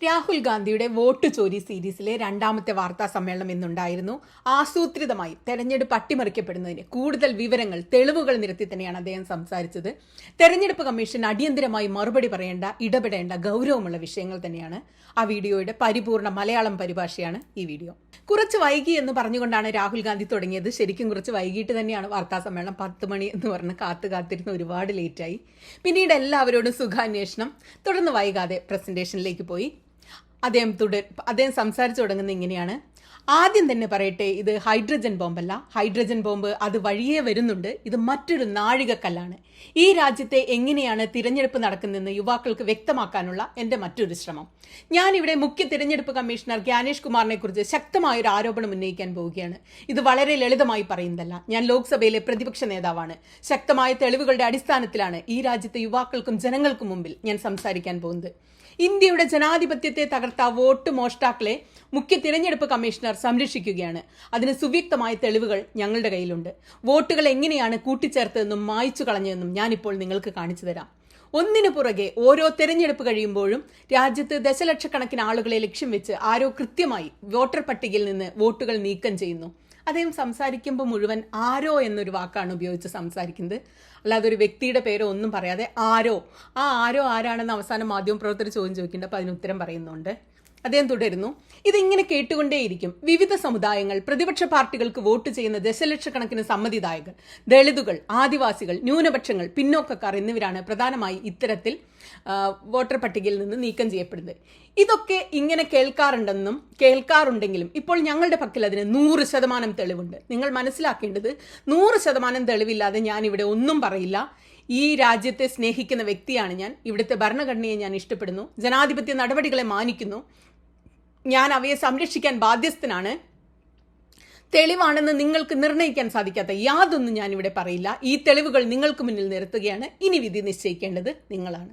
രാഹുൽ ഗാന്ധിയുടെ വോട്ട് ചോരി സീരീസിലെ രണ്ടാമത്തെ വാർത്താ സമ്മേളനം ഇന്നുണ്ടായിരുന്നു. ആസൂത്രിതമായി തെരഞ്ഞെടുപ്പ് അട്ടിമറിക്കപ്പെടുന്നതിന് കൂടുതൽ വിവരങ്ങൾ, തെളിവുകൾ നിരത്തി തന്നെയാണ് അദ്ദേഹം സംസാരിച്ചത്. തെരഞ്ഞെടുപ്പ് കമ്മീഷൻ അടിയന്തരമായി മറുപടി പറയേണ്ട, ഇടപെടേണ്ട ഗൗരവമുള്ള വിഷയങ്ങൾ തന്നെയാണ്. ആ വീഡിയോയുടെ പരിപൂർണ മലയാളം പരിഭാഷയാണ് ഈ വീഡിയോ. കുറച്ച് വൈകി എന്ന് പറഞ്ഞുകൊണ്ടാണ് രാഹുൽ ഗാന്ധി തുടങ്ങിയത്. ശരിക്കും കുറച്ച് വൈകിട്ട് തന്നെയാണ് വാർത്താ സമ്മേളനം. 10 മണി എന്ന് പറഞ്ഞ് കാത്തിരുന്ന് ഒരുപാട് ലേറ്റായി. പിന്നീട് എല്ലാവരോടും സുഖാന്വേഷണം. തുടർന്ന് വൈകാതെ പ്രസന്റേഷനിലേക്ക് പോയി. അദ്ദേഹം സംസാരിച്ചു തുടങ്ങുന്നത് ഇങ്ങനെയാണ്. ആദ്യം തന്നെ പറയട്ടെ, ഇത് ഹൈഡ്രജൻ ബോംബല്ല. ഹൈഡ്രജൻ ബോംബ് അത് വഴിയേ വരുന്നുണ്ട്. ഇത് മറ്റൊരു നാഴികക്കല്ലാണ്. ഈ രാജ്യത്തെ എങ്ങനെയാണ് തിരഞ്ഞെടുപ്പ് നടക്കുന്നതെന്ന് യുവാക്കൾക്ക് വ്യക്തമാക്കാനുള്ള എൻ്റെ മറ്റൊരു ശ്രമം. ഞാനിവിടെ മുഖ്യ തിരഞ്ഞെടുപ്പ് കമ്മീഷണർ ജ്ഞാനേഷ് കുമാറിനെ കുറിച്ച് ശക്തമായൊരു ആരോപണം ഉന്നയിക്കാൻ പോവുകയാണ്. ഇത് വളരെ ലളിതമായി പറയുന്നതല്ല. ഞാൻ ലോക്സഭയിലെ പ്രതിപക്ഷ നേതാവാണ്. ശക്തമായ തെളിവുകളുടെ അടിസ്ഥാനത്തിലാണ് ഈ രാജ്യത്തെ യുവാക്കൾക്കും ജനങ്ങൾക്കും മുമ്പിൽ ഞാൻ സംസാരിക്കാൻ പോകുന്നത്. ഇന്ത്യയുടെ ജനാധിപത്യത്തെ തകർത്ത വോട്ട് മോഷ്ടാക്കളെ മുഖ്യ തിരഞ്ഞെടുപ്പ് കമ്മീഷണർ സംരക്ഷിക്കുകയാണ്. അതിന് സുവ്യക്തമായ തെളിവുകൾ ഞങ്ങളുടെ കയ്യിലുണ്ട്. വോട്ടുകൾ എങ്ങനെയാണ് കൂട്ടിച്ചേർത്തതെന്നും മായ്ച്ചു കളഞ്ഞതെന്നും ഞാനിപ്പോൾ നിങ്ങൾക്ക് കാണിച്ചു തരാം. ഒന്നിനു പുറകെ ഓരോ തെരഞ്ഞെടുപ്പ് കഴിയുമ്പോഴും രാജ്യത്ത് ദശലക്ഷക്കണക്കിന് ആളുകളെ ലക്ഷ്യം വെച്ച് ആരോ കൃത്യമായി വോട്ടർ പട്ടികയിൽ നിന്ന് വോട്ടുകൾ നീക്കം ചെയ്യുന്നു. അദ്ദേഹം സംസാരിക്കുമ്പോൾ മുഴുവൻ ആരോ എന്നൊരു വാക്കാണ് ഉപയോഗിച്ച് സംസാരിക്കുന്നത്. അല്ലാതെ ഒരു വ്യക്തിയുടെ പേരോ ഒന്നും പറയാതെ ആരോ. ആ ആരോ ആരാണെന്ന് അവസാനം മാധ്യമപ്രവർത്തകർ ചോദ്യം ചോദിക്കേണ്ട, അപ്പോൾ അതിന് ഉത്തരം പറയുന്നുണ്ട്. അദ്ദേഹം തുടരുന്നു. ഇതിങ്ങനെ കേട്ടുകൊണ്ടേയിരിക്കും. വിവിധ സമുദായങ്ങൾ, പ്രതിപക്ഷ പാർട്ടികൾക്ക് വോട്ട് ചെയ്യുന്ന ദശലക്ഷക്കണക്കിന് സമ്മതിദായകർ, ദളിതുകൾ, ആദിവാസികൾ, ന്യൂനപക്ഷങ്ങൾ, പിന്നോക്കക്കാർ എന്നിവരാണ് പ്രധാനമായി ഇത്തരത്തിൽ വോട്ടർ പട്ടികയിൽ നിന്ന് നീക്കം ചെയ്യപ്പെടുന്നത്. ഇതൊക്കെ ഇങ്ങനെ കേൾക്കാറുണ്ടെങ്കിലും ഇപ്പോൾ ഞങ്ങളുടെ പക്കൽ അതിന് 100% തെളിവുണ്ട്. നിങ്ങൾ മനസ്സിലാക്കേണ്ടത്, 100% തെളിവില്ലാതെ ഞാനിവിടെ ഒന്നും പറയില്ല. ഈ രാജ്യത്തെ സ്നേഹിക്കുന്ന വ്യക്തിയാണ് ഞാൻ. ഇവിടുത്തെ ഭരണഘടനയെ ഞാൻ ഇഷ്ടപ്പെടുന്നു. ജനാധിപത്യ നടപടികളെ മാനിക്കുന്നു. ഞാൻ അവയെ സംരക്ഷിക്കാൻ ബാധ്യസ്ഥനാണ്. തെളിവാണെന്ന് നിങ്ങൾക്ക് നിർണ്ണയിക്കാൻ സാധിക്കാത്ത യാതൊന്നും ഞാനിവിടെ പറയില്ല. ഈ തെളിവുകൾ നിങ്ങൾക്ക് മുന്നിൽ നിരത്തുകയാണ്. ഇനി വിധി നിശ്ചയിക്കേണ്ടത് നിങ്ങളാണ്.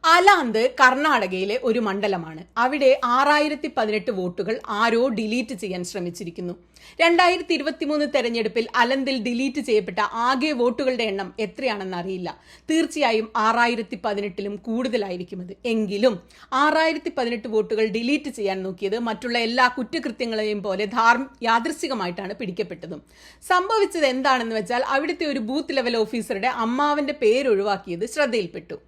അലാന്ത് കർണാടകയിലെ ഒരു മണ്ഡലമാണ്. അവിടെ 6018 വോട്ടുകൾ ആരോ ഡിലീറ്റ് ചെയ്യാൻ ശ്രമിച്ചിരിക്കുന്നു. 2023 തെരഞ്ഞെടുപ്പിൽ അലന്തിൽ ഡിലീറ്റ് ചെയ്യപ്പെട്ട ആകെ വോട്ടുകളുടെ എണ്ണം എത്രയാണെന്ന് അറിയില്ല. തീർച്ചയായും 6018ലും കൂടുതലായിരിക്കും അത്. എങ്കിലും 6018 വോട്ടുകൾ ഡിലീറ്റ് ചെയ്യാൻ നോക്കിയത് മറ്റുള്ള എല്ലാ കുറ്റകൃത്യങ്ങളെയും പോലെ യാദൃശ്ചികമായിട്ടാണ് പിടിക്കപ്പെട്ടതും. സംഭവിച്ചത് എന്താണെന്ന് വെച്ചാൽ, അവിടുത്തെ ഒരു ബൂത്ത് ലെവൽ ഓഫീസറുടെ അമ്മാവന്റെ പേര് ഒഴിവാക്കിയത് ശ്രദ്ധയിൽപ്പെട്ടു.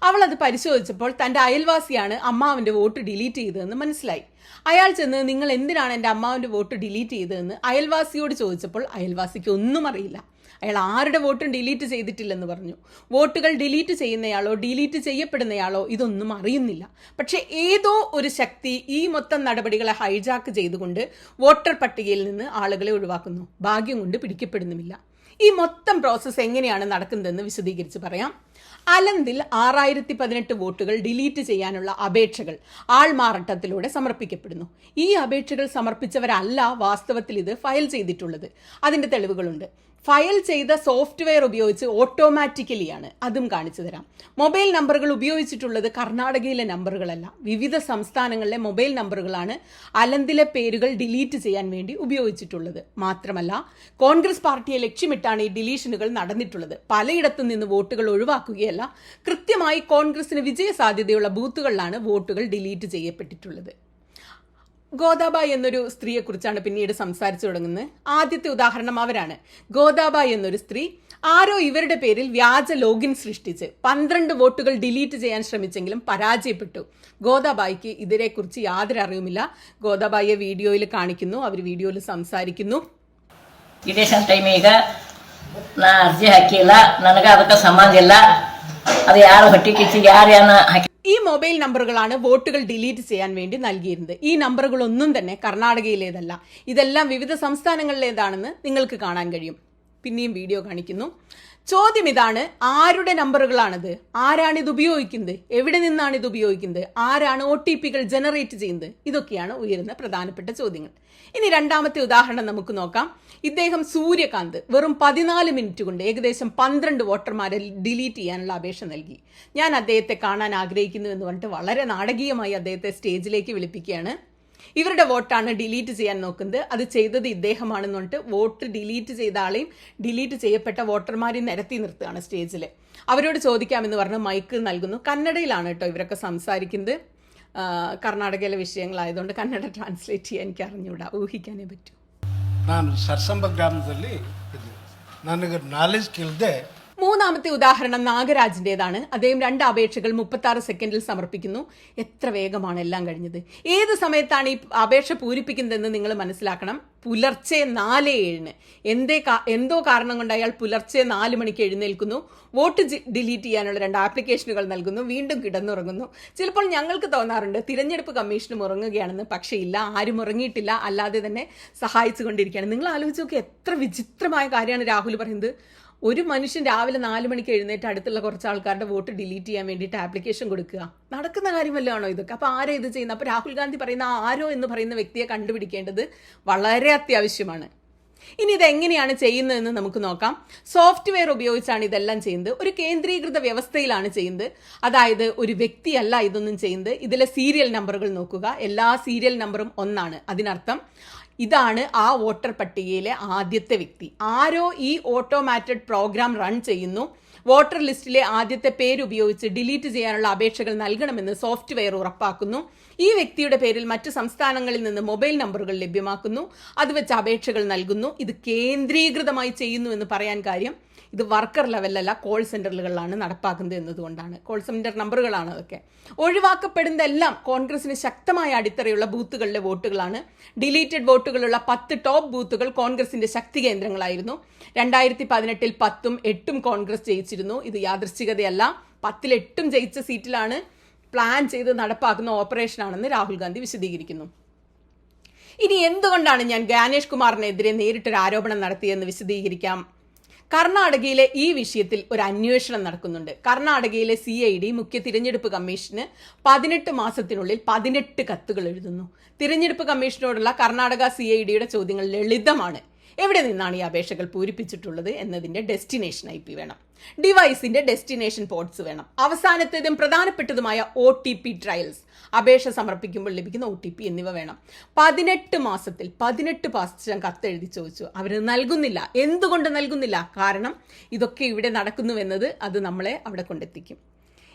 അവൾ അത് പരിശോധിച്ചപ്പോൾ തന്റെ അയൽവാസിയാണ് അമ്മാവന്റെ വോട്ട് ഡിലീറ്റ് ചെയ്തതെന്ന് മനസ്സിലായി. അയാൾ ചെന്ന്, നിങ്ങൾ എന്തിനാണ് എൻ്റെ അമ്മാവന്റെ വോട്ട് ഡിലീറ്റ് ചെയ്തതെന്ന് അയൽവാസിയോട് ചോദിച്ചപ്പോൾ അയൽവാസിക്ക് ഒന്നും അറിയില്ല. അയാൾ ആരുടെ വോട്ടും ഡിലീറ്റ് ചെയ്തിട്ടില്ലെന്ന് പറഞ്ഞു. വോട്ടുകൾ ഡിലീറ്റ് ചെയ്യുന്നയാളോ ഡിലീറ്റ് ചെയ്യപ്പെടുന്നയാളോ ഇതൊന്നും അറിയുന്നില്ല. പക്ഷെ ഏതോ ഒരു ശക്തി ഈ മൊത്തം നടപടികളെ ഹൈജാക്ക് ചെയ്തുകൊണ്ട് വോട്ടർ പട്ടികയിൽ നിന്ന് ആളുകളെ ഒഴിവാക്കുന്നു. ഭാഗ്യം കൊണ്ട് പിടിക്കപ്പെടുന്നുമില്ല. ഈ മൊത്തം പ്രോസസ്സ് എങ്ങനെയാണ് നടക്കുന്നതെന്ന് വിശദീകരിച്ച് പറയാം. അലന്തിൽ 6018 വോട്ടുകൾ ഡിലീറ്റ് ചെയ്യാനുള്ള അപേക്ഷകൾ ആൾമാറാട്ടത്തിലൂടെ സമർപ്പിക്കപ്പെടുന്നു. ഈ അപേക്ഷകൾ സമർപ്പിച്ചവരല്ല വാസ്തവത്തിൽ ഇത് ഫയൽ ചെയ്തിട്ടുള്ളത്. അതിന്റെ തെളിവുകളുണ്ട്. ഫയൽ ചെയ്ത സോഫ്റ്റ്വെയർ ഉപയോഗിച്ച് ഓട്ടോമാറ്റിക്കലിയാണ്. അതും കാണിച്ചു തരാം. മൊബൈൽ നമ്പറുകൾ ഉപയോഗിച്ചിട്ടുള്ളത് കർണാടകയിലെ നമ്പറുകളല്ല, വിവിധ സംസ്ഥാനങ്ങളിലെ മൊബൈൽ നമ്പറുകളാണ് അലന്തിലെ പേരുകൾ ഡിലീറ്റ് ചെയ്യാൻ വേണ്ടി ഉപയോഗിച്ചിട്ടുള്ളത്. മാത്രമല്ല, കോൺഗ്രസ് പാർട്ടിയെ ലക്ഷ്യമിട്ടാണ് ഈ ഡിലീഷനുകൾ നടന്നിട്ടുള്ളത്. പലയിടത്തും നിന്ന് വോട്ടുകൾ ഒഴിവാക്കുകയല്ല, കൃത്യമായി കോൺഗ്രസിന് വിജയസാധ്യതയുള്ള ബൂത്തുകളിലാണ് വോട്ടുകൾ ഡിലീറ്റ് ചെയ്യപ്പെട്ടിട്ടുള്ളത്. ഗോദാബായ് എന്നൊരു സ്ത്രീയെക്കുറിച്ചാണ് പിന്നീട് സംസാരിച്ചു തുടങ്ങുന്നത്. ആദ്യത്തെ ഉദാഹരണം അവരാണ്. ഗോദാബായ് എന്നൊരു സ്ത്രീ ആരോ ഇവരുടെ പേരിൽ വ്യാജ ലോഗിൻ സൃഷ്ടിച്ച് 12 വോട്ടുകൾ ഡിലീറ്റ് ചെയ്യാൻ ശ്രമിച്ചെങ്കിലും പരാജയപ്പെട്ടു. ഗോദാബായിക്ക് ഇതിനെക്കുറിച്ച് യാതൊരു അറിവുമില്ല. ഗോദാബായിയെ വീഡിയോയിൽ കാണിക്കുന്നു. അവർ വീഡിയോയിൽ സംസാരിക്കുന്നു. ಇಲೆಕ್ಷನ್ ಟೈಮಿಗೆ ನಾ ಅರ್ಜಿ ಹಾಕಿಲ್ಲ, ನನಗೆ ಅದಕ್ಕೆ ಸಂಬಂಧ ಇಲ್ಲ. ಅದು ಯಾರು ಹೊಟ್ಟೆ ಕಿಚ್ಚಿ ಯಾರೇನ ಹಾಕಿ. ഈ മൊബൈൽ നമ്പറുകളാണ് വോട്ടുകൾ ഡിലീറ്റ് ചെയ്യാൻ വേണ്ടി നൽകിയിരുന്നത്. ഈ നമ്പറുകളൊന്നും തന്നെ കർണാടകയിലേതല്ല. ഇതെല്ലാം വിവിധ സംസ്ഥാനങ്ങളിലേതാണെന്ന് നിങ്ങൾക്ക് കാണാൻ കഴിയും. പിന്നെയും വീഡിയോ കാണിക്കുന്നു. ചോദ്യം ഇതാണ്, ആരുടെ നമ്പറുകളാണിത്? ആരാണ് ഇത് ഉപയോഗിക്കുന്നത്? എവിടെ നിന്നാണ് ഇത് ഉപയോഗിക്കുന്നത്? ആരാണ് OTPകൾ ജനറേറ്റ് ചെയ്യുന്നത്? ഇതൊക്കെയാണ് ഉയരുന്ന പ്രധാനപ്പെട്ട ചോദ്യങ്ങൾ. ഇനി രണ്ടാമത്തെ ഉദാഹരണം നമുക്ക് നോക്കാം. ഇദ്ദേഹം സൂര്യകാന്ത് വെറും 14 മിനിറ്റ് കൊണ്ട് ഏകദേശം 12 വോട്ടർമാരെ ഡിലീറ്റ് ചെയ്യാനുള്ള അപേക്ഷ നൽകി. ഞാൻ അദ്ദേഹത്തെ കാണാൻ ആഗ്രഹിക്കുന്നു എന്ന് പറഞ്ഞിട്ട് വളരെ നാടകീയമായി അദ്ദേഹത്തെ സ്റ്റേജിലേക്ക് വിളിപ്പിക്കുകയാണ്. ഇവരുടെ വോട്ടാണ് ഡിലീറ്റ് ചെയ്യാൻ നോക്കുന്നത്. അത് ചെയ്തത് ഇദ്ദേഹമാണെന്ന് പറഞ്ഞിട്ട് വോട്ട് ഡിലീറ്റ് ചെയ്ത ആളെയും ഡിലീറ്റ് ചെയ്യപ്പെട്ട വോട്ടർമാരെയും നിരത്തി നിർത്തുകയാണ് സ്റ്റേജിൽ. അവരോട് ചോദിക്കാമെന്ന് പറഞ്ഞ് മൈക്ക് നൽകുന്നു. കന്നഡയിലാണ് കേട്ടോ ഇവരൊക്കെ സംസാരിക്കുന്നത്. കർണാടകയിലെ വിഷയങ്ങളായതുകൊണ്ട് കന്നഡ ട്രാൻസ്ലേറ്റ് ചെയ്യാൻ എനിക്ക് അറിഞ്ഞൂടാ, ഊഹിക്കാനേ പറ്റൂ. ನಾನು ಸರ್ಸಂಬ ಗ್ರಾಮದಲ್ಲಿ ಇದ್ದೆ. ನನಗೆ ನಾಲೆಜ್ ಕೇಳಿದೆ. മൂന്നാമത്തെ ഉദാഹരണം നാഗരാജിൻ്റെതാണ്. അദ്ദേഹം 2 അപേക്ഷകൾ 36 സെക്കൻഡിൽ സമർപ്പിക്കുന്നു. എത്ര വേഗമാണ് എല്ലാം കഴിഞ്ഞത്. ഏത് സമയത്താണ് ഈ അപേക്ഷ പൂരിപ്പിക്കുന്നതെന്ന് നിങ്ങൾ മനസ്സിലാക്കണം. പുലർച്ചെ 4:07 എന്തോ കാരണം കൊണ്ട് അയാൾ പുലർച്ചെ 4 മണിക്ക് എഴുന്നേൽക്കുന്നു. വോട്ട് ഡിലീറ്റ് ചെയ്യാനുള്ള 2 ആപ്ലിക്കേഷനുകൾ നൽകുന്നു. വീണ്ടും കിടന്നുറങ്ങുന്നു. ചിലപ്പോൾ ഞങ്ങൾക്ക് തോന്നാറുണ്ട് തിരഞ്ഞെടുപ്പ് കമ്മീഷനും ഉറങ്ങുകയാണെന്ന്. പക്ഷേ ഇല്ല, ആരും ഉറങ്ങിയിട്ടില്ല, അല്ലാതെ തന്നെ സഹായിച്ചു കൊണ്ടിരിക്കുകയാണ്. നിങ്ങൾ ആലോചിച്ച് നോക്കി, എത്ര വിചിത്രമായ കാര്യമാണ് രാഹുൽ പറയുന്നത്. ഒരു മനുഷ്യൻ രാവിലെ 4 മണിക്ക് എഴുന്നേറ്റ് അടുത്തുള്ള കുറച്ച് ആൾക്കാരുടെ വോട്ട് ഡിലീറ്റ് ചെയ്യാൻ വേണ്ടിയിട്ട് ആപ്ലിക്കേഷൻ കൊടുക്കുക. നടക്കുന്ന കാര്യമല്ലാണോ ഇതൊക്കെ? അപ്പോൾ ആരോ ഇത് ചെയ്യുന്നത്? അപ്പോൾ രാഹുൽ ഗാന്ധി പറയുന്ന ആരോ എന്ന് പറയുന്ന വ്യക്തിയെ കണ്ടുപിടിക്കേണ്ടത് വളരെ അത്യാവശ്യമാണ്. ഇനി ഇതെങ്ങനെയാണ് ചെയ്യുന്നതെന്ന് നമുക്ക് നോക്കാം. സോഫ്റ്റ്വെയർ ഉപയോഗിച്ചാണ് ഇതെല്ലാം ചെയ്യുന്നത്. ഒരു കേന്ദ്രീകൃത വ്യവസ്ഥയിലാണ് ചെയ്യുന്നത്. അതായത് ഒരു വ്യക്തിയല്ല ഇതൊന്നും ചെയ്യുന്നത്. ഇതിലെ സീരിയൽ നമ്പറുകൾ നോക്കുക. എല്ലാ സീരിയൽ നമ്പറും 1 അതിനർത്ഥം ഇതാണ് ആ വോട്ടർ പട്ടികയിലെ ആദ്യത്തെ വ്യക്തി. ആരോ ഈ ഓട്ടോമാറ്റഡ് പ്രോഗ്രാം റൺ ചെയ്യുന്നു. വോട്ടർ ലിസ്റ്റിലെ ആദ്യത്തെ പേരുപയോഗിച്ച് ഡിലീറ്റ് ചെയ്യാനുള്ള അപേക്ഷകൾ നൽകണമെന്ന് സോഫ്റ്റ്വെയർ ഉറപ്പാക്കുന്നു. ഈ വ്യക്തിയുടെ പേരിൽ മറ്റു സംസ്ഥാനങ്ങളിൽ നിന്ന് മൊബൈൽ നമ്പറുകൾ ലഭ്യമാക്കുന്നു. അത് വെച്ച് അപേക്ഷകൾ നൽകുന്നു. ഇത് കേന്ദ്രീകൃതമായി ചെയ്യുന്നു എന്ന് പറയാൻ കാര്യം ഇത് വർക്കർ ലെവലല്ല, കോൾ സെന്ററുകളിലാണ് നടപ്പാക്കുന്നത് എന്നതുകൊണ്ടാണ്. കോൾ സെന്റർ നമ്പറുകളാണ് അതൊക്കെ. ഒഴിവാക്കപ്പെടുന്നതെല്ലാം കോൺഗ്രസിന് ശക്തമായ അടിത്തറയുള്ള ബൂത്തുകളിലെ വോട്ടുകളാണ്. ഡിലീറ്റഡ് വോട്ടുകളുള്ള 10 ടോപ്പ് ബൂത്തുകൾ കോൺഗ്രസിന്റെ ശക്തി കേന്ദ്രങ്ങളായിരുന്നു. 2018 10ഉം 8ഉം കോൺഗ്രസ് ജയിച്ചിരുന്നു. ഇത് യാദൃശ്ചികതയല്ല. 10ൽ 8ഉം ജയിച്ച സീറ്റിലാണ് പ്ലാൻ ചെയ്ത് നടപ്പാക്കുന്ന ഓപ്പറേഷനാണെന്ന് രാഹുൽ ഗാന്ധി വിശദീകരിക്കുന്നു. ഇനി എന്തുകൊണ്ടാണ് ഞാൻ ഗാനേഷ് കുമാറിനെതിരെ നേരിട്ടൊരു ആരോപണം നടത്തിയെന്ന് വിശദീകരിക്കാം. കർണാടകയിലെ ഈ വിഷയത്തിൽ ഒരു അന്വേഷണം നടക്കുന്നുണ്ട്. കർണാടകയിലെ CID മുഖ്യ തിരഞ്ഞെടുപ്പ് കമ്മീഷന് 18 മാസത്തിനുള്ളിൽ 18 കത്തുകൾ എഴുതുന്നു. തിരഞ്ഞെടുപ്പ് കമ്മീഷനോടുള്ള കർണാടക CIDയുടെ ചോദ്യങ്ങൾ ലളിതമാണ്. എവിടെ നിന്നാണ് ഈ അപേക്ഷകൾ പൂരിപ്പിച്ചിട്ടുള്ളത് എന്നതിന്റെ ഡെസ്റ്റിനേഷൻ IP വേണം. ഡിവൈസിന്റെ ഡെസ്റ്റിനേഷൻ പോർട്സ് വേണം. അവസാനത്തേതും പ്രധാനപ്പെട്ടതുമായ OTP ട്രയൽസ്, അപേക്ഷ സമർപ്പിക്കുമ്പോൾ ലഭിക്കുന്ന OTP എന്നിവ വേണം. 18 മാസത്തിൽ 18 പ്രാവശ്യം കത്തെഴുതി ചോദിച്ചു. അവർ നൽകുന്നില്ല. എന്തുകൊണ്ട് നൽകുന്നില്ല? കാരണം ഇതൊക്കെ ഇവിടെ നടക്കുന്നുവെന്നത് അത് നമ്മളെ അവിടെ കൊണ്ടെത്തിക്കും.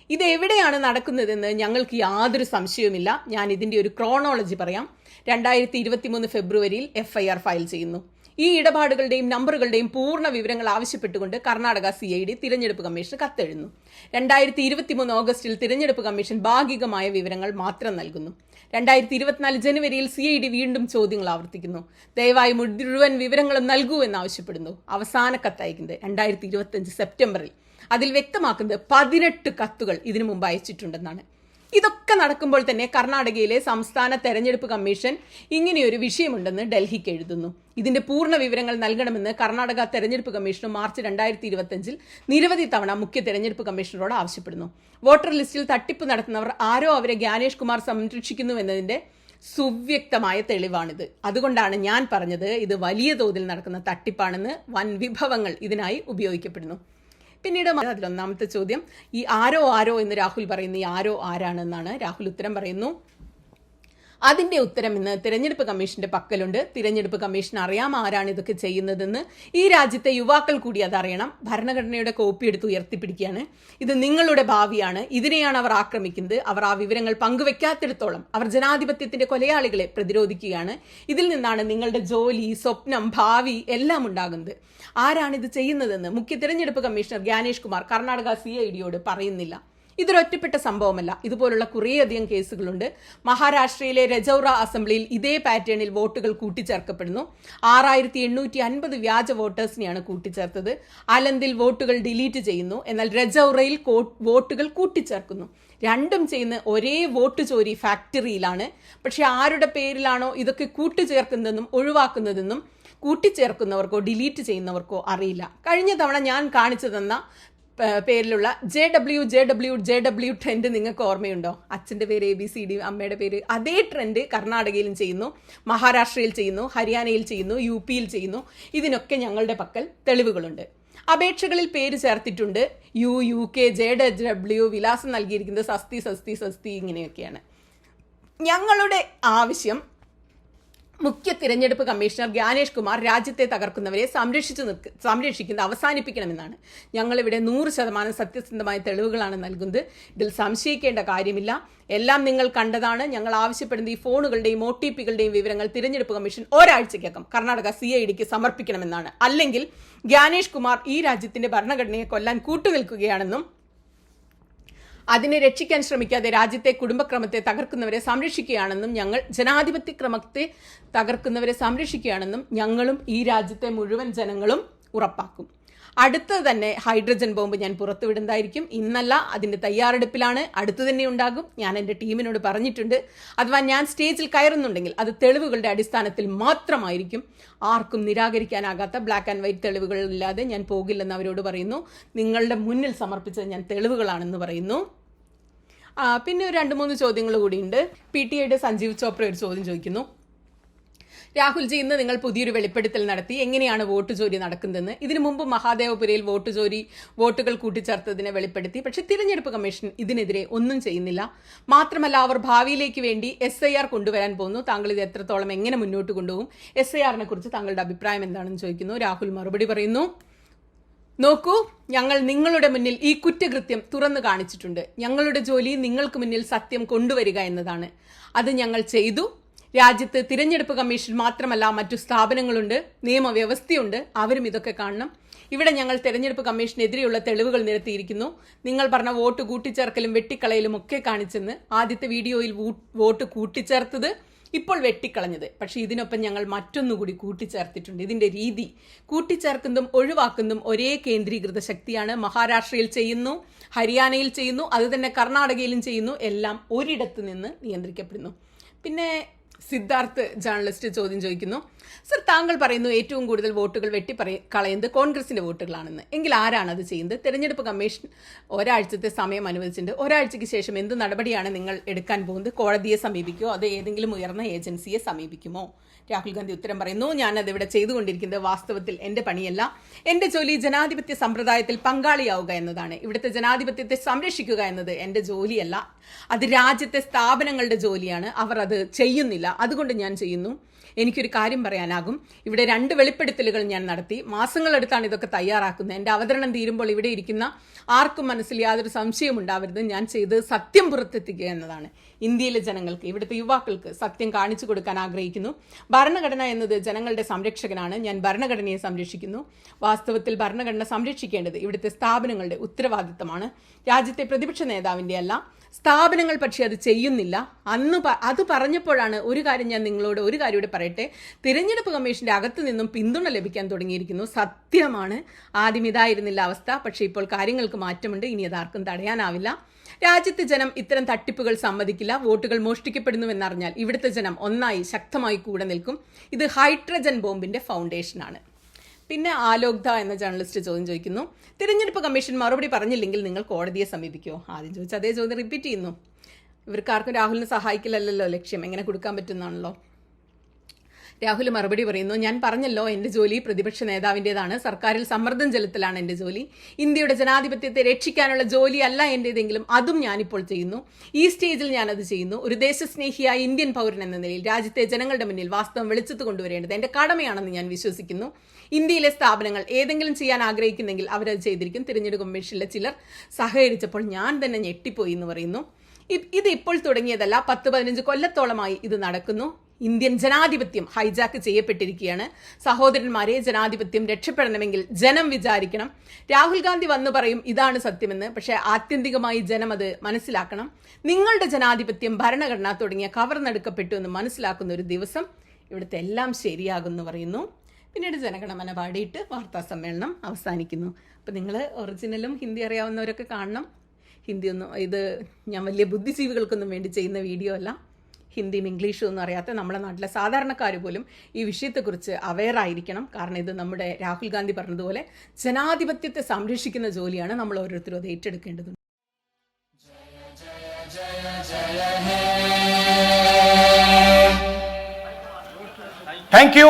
ഇത് എവിടെയാണ് നടക്കുന്നതെന്ന് ഞങ്ങൾക്ക് യാതൊരു സംശയവുമില്ല. ഞാൻ ഇതിന്റെ ഒരു ക്രോണോളജി പറയാം. 2023 ഫെബ്രുവരിയിൽ FIR ഫയൽ ചെയ്യുന്നു. ഈ ഇടപാടുകളുടെയും നമ്പറുകളുടെയും പൂർണ്ണ വിവരങ്ങൾ ആവശ്യപ്പെട്ടുകൊണ്ട് കർണാടക CID തിരഞ്ഞെടുപ്പ് കമ്മീഷന് കത്തെഴുതുന്നു. 2023 ഓഗസ്റ്റിൽ തിരഞ്ഞെടുപ്പ് കമ്മീഷൻ ഭാഗികമായ വിവരങ്ങൾ മാത്രം നൽകുന്നു. 2024 ജനുവരിയിൽ CID വീണ്ടും ചോദ്യങ്ങൾ ആവർത്തിക്കുന്നു. ദയവായി മുഴുവൻ വിവരങ്ങളും നൽകൂ എന്നാവശ്യപ്പെടുന്നു. അവസാന കത്തയക്കുന്നത് 2025 സെപ്റ്റംബറിൽ. അതിൽ വ്യക്തമാക്കുന്നത് 18 കത്തുകൾ ഇതിനു മുമ്പ് അയച്ചിട്ടുണ്ടെന്നാണ്. ഇതൊക്കെ നടക്കുമ്പോൾ തന്നെ കർണാടകയിലെ സംസ്ഥാന തെരഞ്ഞെടുപ്പ് കമ്മീഷൻ ഇങ്ങനെയൊരു വിഷയമുണ്ടെന്ന് ഡൽഹിക്ക് എഴുതുന്നു. ഇതിന്റെ പൂർണ്ണ വിവരങ്ങൾ നൽകണമെന്ന് കർണാടക തെരഞ്ഞെടുപ്പ് കമ്മീഷൻ മാർച്ച് 2025 നിരവധി തവണ മുഖ്യ തെരഞ്ഞെടുപ്പ് കമ്മീഷണറോട് ആവശ്യപ്പെടുന്നു. വോട്ടർ ലിസ്റ്റിൽ തട്ടിപ്പ് നടത്തുന്നവർ ആരോ അവരെ ഗാനേഷ് കുമാർ സംരക്ഷിക്കുന്നു എന്നതിന്റെ സുവ്യക്തമായ തെളിവാണിത്. അതുകൊണ്ടാണ് ഞാൻ പറഞ്ഞത് ഇത് വലിയ തോതിൽ നടക്കുന്ന തട്ടിപ്പാണെന്ന്. വൻ വിഭവങ്ങൾ ഇതിനായി ഉപയോഗിക്കപ്പെടുന്നു. പിന്നീട് അതിലൊന്നാമത്തെ ചോദ്യം, ഈ ആരോ എന്ന് രാഹുൽ പറയുന്ന ഈ ആരോ ആരാണെന്നാണ്. രാഹുൽ ഉത്തരം പറയുന്നു. അതിന്റെ ഉത്തരം ഇന്ന് തിരഞ്ഞെടുപ്പ് കമ്മീഷന്റെ പക്കലുണ്ട്. തിരഞ്ഞെടുപ്പ് കമ്മീഷൻ അറിയാം ആരാണ് ഇതൊക്കെ ചെയ്യുന്നതെന്ന്. ഈ രാജ്യത്തെ യുവാക്കൾ കൂടി അതറിയണം. ഭരണഘടനയുടെ കോപ്പി എടുത്ത് ഉയർത്തിപ്പിടിക്കുകയാണ്. ഇത് നിങ്ങളുടെ ഭാവിയാണ്. ഇതിനെയാണ് അവർ ആക്രമിക്കുന്നത്. അവർ ആ വിവരങ്ങൾ പങ്കുവെക്കാത്തിടത്തോളം അവർ ജനാധിപത്യത്തിന്റെ കൊലയാളികളെ പ്രതിരോധിക്കുകയാണ്. ഇതിൽ നിന്നാണ് നിങ്ങളുടെ ജോലി, സ്വപ്നം, ഭാവി എല്ലാം ഉണ്ടാകുന്നത്. ആരാണിത് ചെയ്യുന്നതെന്ന് മുഖ്യ തിരഞ്ഞെടുപ്പ് കമ്മീഷണർ ഗാനേഷ് കുമാർ കർണാടക CIDയോട് പറയുന്നില്ല. ഇതൊരൊറ്റപ്പെട്ട സംഭവമല്ല. ഇതുപോലുള്ള കുറേയധികം കേസുകളുണ്ട്. മഹാരാഷ്ട്രയിലെ രജൌറ അസംബ്ലിയിൽ ഇതേ പാറ്റേണിൽ വോട്ടുകൾ കൂട്ടിച്ചേർക്കപ്പെടുന്നു. 6850 വ്യാജ വോട്ടേഴ്സിനെയാണ് കൂട്ടിച്ചേർത്തത്. അലന്തിൽ വോട്ടുകൾ ഡിലീറ്റ് ചെയ്യുന്നു. എന്നാൽ രജൌറയിൽ വോട്ടുകൾ കൂട്ടിച്ചേർക്കുന്നു. രണ്ടും ചെയ്യുന്ന ഒരേ വോട്ട് ചോരി ഫാക്ടറിയിലാണ്. പക്ഷെ ആരുടെ പേരിലാണോ ഇതൊക്കെ കൂട്ടിച്ചേർക്കുന്നതെന്നും ഒഴിവാക്കുന്നതെന്നും കൂട്ടിച്ചേർക്കുന്നവർക്കോ ഡിലീറ്റ് ചെയ്യുന്നവർക്കോ അറിയില്ല. കഴിഞ്ഞ തവണ ഞാൻ കാണിച്ചു തന്ന പേരിലുള്ള JW ട്രെൻഡ് നിങ്ങൾക്ക് ഓർമ്മയുണ്ടോ? അച്ഛൻ്റെ പേര് ABCD, അമ്മയുടെ പേര്. അതേ ട്രെൻഡ് കർണാടകയിലും ചെയ്യുന്നു, മഹാരാഷ്ട്രയിൽ ചെയ്യുന്നു, ഹരിയാനയിൽ ചെയ്യുന്നു, UP ചെയ്യുന്നു. ഇതിനൊക്കെ ഞങ്ങളുടെ പക്കൽ തെളിവുകളുണ്ട്. അപേക്ഷകളിൽ പേര് ചേർത്തിട്ടുണ്ട്. UK, JW, വിലാസം നൽകിയിരിക്കുന്നത് സസ്തി ഇങ്ങനെയൊക്കെയാണ്. ഞങ്ങളുടെ ആവശ്യം മുഖ്യ തിരഞ്ഞെടുപ്പ് കമ്മീഷണർ ജ്ഞാനേഷ് കുമാർ രാജ്യത്തെ തകർക്കുന്നവരെ സംരക്ഷിക്കുന്നത് അവസാനിപ്പിക്കണമെന്നാണ്. ഞങ്ങളിവിടെ 100% സത്യസന്ധമായ തെളിവുകളാണ് നൽകുന്നത്. ഇതിൽ സംശയിക്കേണ്ട കാര്യമില്ല. എല്ലാം നിങ്ങൾ കണ്ടതാണ്. ഞങ്ങൾ ആവശ്യപ്പെടുന്ന ഈ ഫോണുകളുടെയും OTPകളുടെയും വിവരങ്ങൾ തിരഞ്ഞെടുപ്പ് കമ്മീഷൻ ഒരാഴ്ചയ്ക്കകം കർണാടക CIDക്ക് സമർപ്പിക്കണമെന്നാണ്. അല്ലെങ്കിൽ ജ്ഞാനേഷ് കുമാർ ഈ രാജ്യത്തിന്റെ ഭരണഘടനയെ കൊല്ലാൻ കൂട്ടുനിൽക്കുകയാണെന്നും അതിനെ രക്ഷിക്കാൻ ശ്രമിക്കാതെ രാജ്യത്തെ കുടുംബക്രമത്തെ തകർക്കുന്നവരെ സംരക്ഷിക്കുകയാണെന്നും ജനാധിപത്യ ക്രമത്തെ തകർക്കുന്നവരെ സംരക്ഷിക്കുകയാണെന്നും ഞങ്ങളും ഈ രാജ്യത്തെ മുഴുവൻ ജനങ്ങളും ഉറപ്പാക്കും. അടുത്തത് തന്നെ ഹൈഡ്രജൻ ബോംബ് ഞാൻ പുറത്തുവിടുന്നതായിരിക്കും. ഇന്നല്ല, അതിന്റെ തയ്യാറെടുപ്പിലാണ്. അടുത്തു തന്നെ ഉണ്ടാകും. ഞാൻ എൻ്റെ ടീമിനോട് പറഞ്ഞിട്ടുണ്ട്. അഥവാ ഞാൻ സ്റ്റേജിൽ കയറുന്നുണ്ടെങ്കിൽ അത് തെളിവുകളുടെ അടിസ്ഥാനത്തിൽ മാത്രമായിരിക്കും. ആർക്കും നിരാകരിക്കാനാകാത്ത ബ്ലാക്ക് ആൻഡ് വൈറ്റ് തെളിവുകളില്ലാതെ ഞാൻ പോകില്ലെന്ന് അവരോട് പറയുന്നു. നിങ്ങളുടെ മുന്നിൽ സമർപ്പിച്ചത് ഞാൻ തെളിവുകളാണെന്ന് പറയുന്നു. പിന്നെ ഒരു 2-3 ചോദ്യങ്ങൾ കൂടിയുണ്ട്. PTIയുടെ സഞ്ജീവ് ചോപ്ര ഒരു ചോദ്യം ചോദിക്കുന്നു. രാഹുൽജി, ഇന്ന് നിങ്ങൾ പുതിയൊരു വെളിപ്പെടുത്തൽ നടത്തി. എങ്ങനെയാണ് വോട്ട് ചോരി നടക്കുന്നതെന്ന്. ഇതിനു മുമ്പ് മഹാദേവപുരയിൽ വോട്ടുകൾ കൂട്ടിച്ചേർത്തതിനെ വെളിപ്പെടുത്തി. പക്ഷെ തിരഞ്ഞെടുപ്പ് കമ്മീഷൻ ഇതിനെതിരെ ഒന്നും ചെയ്യുന്നില്ല. മാത്രമല്ല, അവർ ഭാവിയിലേക്ക് വേണ്ടി SIR കൊണ്ടുവരാൻ പോകുന്നു. താങ്കൾ ഇത് എത്രത്തോളം എങ്ങനെ മുന്നോട്ട് കൊണ്ടുപോകും? SIRനെ കുറിച്ച് താങ്കളുടെ അഭിപ്രായം എന്താണെന്ന് ചോദിക്കുന്നു. രാഹുൽ മറുപടി പറയുന്നു, നോക്കൂ, ഞങ്ങൾ നിങ്ങളുടെ മുന്നിൽ ഈ കുറ്റകൃത്യം തുറന്നു കാണിച്ചിട്ടുണ്ട്. ഞങ്ങളുടെ ജോലി നിങ്ങൾക്ക് മുന്നിൽ സത്യം കൊണ്ടുവരിക എന്നതാണ്. അത് ഞങ്ങൾ ചെയ്തു. രാജ്യത്ത് തിരഞ്ഞെടുപ്പ് കമ്മീഷൻ മാത്രമല്ല, മറ്റു സ്ഥാപനങ്ങളുണ്ട്, നിയമവ്യവസ്ഥയുണ്ട്. അവരും ഇതൊക്കെ കാണണം. ഇവിടെ ഞങ്ങൾ തെരഞ്ഞെടുപ്പ് കമ്മീഷനെതിരെയുള്ള തെളിവുകൾ നിരത്തിയിരിക്കുന്നു. നിങ്ങൾ പറഞ്ഞ വോട്ട് കൂട്ടിച്ചേർക്കലും വെട്ടിക്കളയലും ഒക്കെ കാണിച്ചെന്ന്. ആദ്യത്തെ വീഡിയോയിൽ വോട്ട് കൂട്ടിച്ചേർത്തത്, ഇപ്പോൾ വെട്ടിക്കളഞ്ഞത്. പക്ഷേ ഇതിനൊപ്പം ഞങ്ങൾ മറ്റൊന്നുകൂടി കൂട്ടിച്ചേർത്തിട്ടുണ്ട്. ഇതിന്റെ രീതി കൂട്ടിച്ചേർക്കുന്നതും ഒഴിവാക്കുന്നതും ഒരേ കേന്ദ്രീകൃത ശക്തിയാണ്. മഹാരാഷ്ട്രയിൽ ചെയ്യുന്നു, ഹരിയാനയിൽ ചെയ്യുന്നു, അത് തന്നെ കർണാടകയിലും ചെയ്യുന്നു. എല്ലാം ഒരിടത്ത് നിന്ന് നിയന്ത്രിക്കപ്പെടുന്നു. പിന്നെ സിദ്ധാർത്ഥ് ജേർണലിസ്റ്റ് ചോദ്യം ചോദിക്കുന്നു, സർ, താങ്കൾ പറയുന്നു ഏറ്റവും കൂടുതൽ വോട്ടുകൾ കളയുന്നത് കോൺഗ്രസിന്റെ വോട്ടുകളാണെന്ന്. എങ്കിൽ ആരാണ് അത് ചെയ്യുന്നത്? തെരഞ്ഞെടുപ്പ് കമ്മീഷൻ ഒരാഴ്ചത്തെ സമയം അനുവദിച്ചിട്ടുണ്ട്. ഒരാഴ്ചയ്ക്ക് ശേഷം എന്ത് നടപടിയാണ് നിങ്ങൾ എടുക്കാൻ പോകുന്നത്? കോടതിയെ സമീപിക്കുമോ അതോ ഏതെങ്കിലും ഉയർന്ന ഏജൻസിയെ സമീപിക്കുമോ? രാഹുൽ ഗാന്ധി ഉത്തരം പറയുന്നു, ഞാനത് ഇവിടെ ചെയ്തുകൊണ്ടിരിക്കുന്നത് വാസ്തവത്തിൽ എൻ്റെ പണിയല്ല. എൻ്റെ ജോലി ജനാധിപത്യ സമ്പ്രദായത്തിൽ പങ്കാളിയാവുക എന്നതാണ്. ഇവിടുത്തെ ജനാധിപത്യത്തെ സംരക്ഷിക്കുക എന്നത് എൻ്റെ ജോലിയല്ല, അത് രാജ്യത്തെ സ്ഥാപനങ്ങളുടെ ജോലിയാണ്. അവർ അത് ചെയ്യുന്നില്ല, അതുകൊണ്ട് ഞാൻ ചെയ്യുന്നു. എനിക്കൊരു കാര്യം പറയാനാകും. ഇവിടെ 2 വെളിപ്പെടുത്തലുകൾ ഞാൻ നടത്തി. മാസങ്ങളെടുത്താണ് ഇതൊക്കെ തയ്യാറാക്കുന്നത്. എൻ്റെ അവതരണം തീരുമ്പോൾ ഇവിടെ ഇരിക്കുന്ന ആർക്കും മനസ്സിൽ യാതൊരു സംശയവും ഉണ്ടാവരുത്. ഞാൻ ചെയ്ത് സത്യം പുറത്തെത്തിക്കുക എന്നതാണ്. ഇന്ത്യയിലെ ജനങ്ങൾക്ക്, ഇവിടുത്തെ യുവാക്കൾക്ക് സത്യം കാണിച്ചു കൊടുക്കാൻ ആഗ്രഹിക്കുന്നു. ഭരണഘടന എന്നത് ജനങ്ങളുടെ സംരക്ഷകനാണ്. ഞാൻ ഭരണഘടനയെ സംരക്ഷിക്കുന്നു. വാസ്തവത്തിൽ ഭരണഘടന സംരക്ഷിക്കേണ്ടത് ഇവിടുത്തെ സ്ഥാപനങ്ങളുടെ ഉത്തരവാദിത്തമാണ്, രാജ്യത്തെ പ്രതിപക്ഷ നേതാവിൻ്റെ അല്ല. സ്ഥാപനങ്ങൾ പക്ഷേ അത് ചെയ്യുന്നില്ല. അത് പറഞ്ഞപ്പോഴാണ് ഒരു കാര്യം ഞാൻ നിങ്ങളോട് ഒരു കാര്യം കൂടെ പറയട്ടെ. തിരഞ്ഞെടുപ്പ് കമ്മീഷന്റെ അകത്തു നിന്നും പിന്തുണ ലഭിക്കാൻ തുടങ്ങിയിരിക്കുന്നു. സത്യമാണ്, ആദ്യം ഇതായിരുന്നില്ല അവസ്ഥ. പക്ഷേ ഇപ്പോൾ കാര്യങ്ങൾക്ക് മാറ്റമുണ്ട്. ഇനി അതാർക്കും തടയാനാവില്ല. രാജ്യത്തെ ജനം ഇത്തരം തട്ടിപ്പുകൾ സമ്മതിക്കില്ല. വോട്ടുകൾ മോഷ്ടിക്കപ്പെടുന്നുവെന്നറിഞ്ഞാൽ ഇവിടുത്തെ ജനം ഒന്നായി ശക്തമായി കൂടെ നിൽക്കും. ഇത് ഹൈഡ്രജൻ ബോംബിന്റെ ഫൗണ്ടേഷനാണ്. പിന്നെ ആലോക്ദ എന്ന ജേർണലിസ്റ്റ് ചോദ്യം ചോദിക്കുന്നു, തിരഞ്ഞെടുപ്പ് കമ്മീഷൻ മറുപടി പറഞ്ഞില്ലെങ്കിൽ നിങ്ങൾ കോടതിയെ സമീപിക്കുമോ? ആദ്യം ചോദിച്ച അതേ ചോദ്യം റിപ്പീറ്റ് ചെയ്യുന്നു. ഇവർക്കാർക്കും രാഹുലിനെ സഹായിക്കില്ലല്ലോ ലക്ഷ്യം, എങ്ങനെ കൊടുക്കാൻ പറ്റുന്നതാണല്ലോ. രാഹുൽ മറുപടി പറയുന്നു, ഞാൻ പറഞ്ഞല്ലോ, എൻ്റെ ജോലി പ്രതിപക്ഷ നേതാവിൻ്റെതാണ്. സർക്കാരിൽ സമ്മർദ്ദം ചെലുത്തലാണ് എൻ്റെ ജോലി. ഇന്ത്യയുടെ ജനാധിപത്യത്തെ രക്ഷിക്കാനുള്ള ജോലിയല്ല എൻ്റേതെങ്കിലും അതും ഞാനിപ്പോൾ ചെയ്യുന്നു. ഈ സ്റ്റേജിൽ ഞാനത് ചെയ്യുന്നു. ഒരു ദേശസ്നേഹിയായ ഇന്ത്യൻ പൗരൻ എന്ന നിലയിൽ രാജ്യത്തെ ജനങ്ങളുടെ മുന്നിൽ വാസ്തവം വെളിച്ചത്ത് കൊണ്ടുവരേണ്ടത് എൻ്റെ കടമയാണെന്ന് ഞാൻ വിശ്വസിക്കുന്നു. ഇന്ത്യയിലെ സ്ഥാപനങ്ങൾ ഏതെങ്കിലും ചെയ്യാൻ ആഗ്രഹിക്കുന്നെങ്കിൽ അവരത് ചെയ്തിരിക്കും. തിരഞ്ഞെടുപ്പ് കമ്മീഷനിലെ ചിലർ സഹകരിച്ചപ്പോൾ ഞാൻ തന്നെ ഞെട്ടിപ്പോയി എന്ന് പറയുന്നു. ഇത് ഇപ്പോൾ തുടങ്ങിയതല്ല, 10-15 കൊല്ലത്തോളമായി ഇത് നടക്കുന്നു. ഇന്ത്യൻ ജനാധിപത്യം ഹൈജാക്ക് ചെയ്യപ്പെട്ടിരിക്കുകയാണ്. സഹോദരന്മാരെ, ജനാധിപത്യം രക്ഷപ്പെടണമെങ്കിൽ ജനം വിചാരിക്കണം. രാഹുൽ ഗാന്ധി വന്നു പറയും ഇതാണ് സത്യമെന്ന്. പക്ഷേ ആത്യന്തികമായി ജനം അത് മനസ്സിലാക്കണം. നിങ്ങളുടെ ജനാധിപത്യം, ഭരണഘടന തുടങ്ങിയ കവർന്നെടുക്കപ്പെട്ടു എന്ന് മനസ്സിലാക്കുന്ന ഒരു ദിവസം ഇവിടുത്തെ എല്ലാം ശരിയാകുമെന്ന് പറയുന്നു. പിന്നീട് ജനഗണമന പാടിയിട്ട് വാർത്താ സമ്മേളനം അവസാനിക്കുന്നു. അപ്പം നിങ്ങൾ ഒറിജിനലും ഹിന്ദി അറിയാവുന്നവരൊക്കെ കാണണം. ഹിന്ദിയൊന്നും ഇത് ഞാൻ വലിയ ബുദ്ധിജീവികൾക്കൊന്നും വേണ്ടി ചെയ്യുന്ന വീഡിയോ അല്ല. ഹിന്ദിയും ഇംഗ്ലീഷും ഒന്നും അറിയാത്ത നമ്മുടെ നാട്ടിലെ സാധാരണക്കാർ പോലും ഈ വിഷയത്തെക്കുറിച്ച് അവെയർ ആയിരിക്കണം. കാരണം ഇത് നമ്മുടെ രാഹുൽ ഗാന്ധി പറഞ്ഞതുപോലെ ജനാധിപത്യത്തെ സംരക്ഷിക്കുന്ന ജോലിയാണ്. നമ്മൾ ഓരോരുത്തരും അത് ഏറ്റെടുക്കേണ്ടതുണ്ട്. Thank you.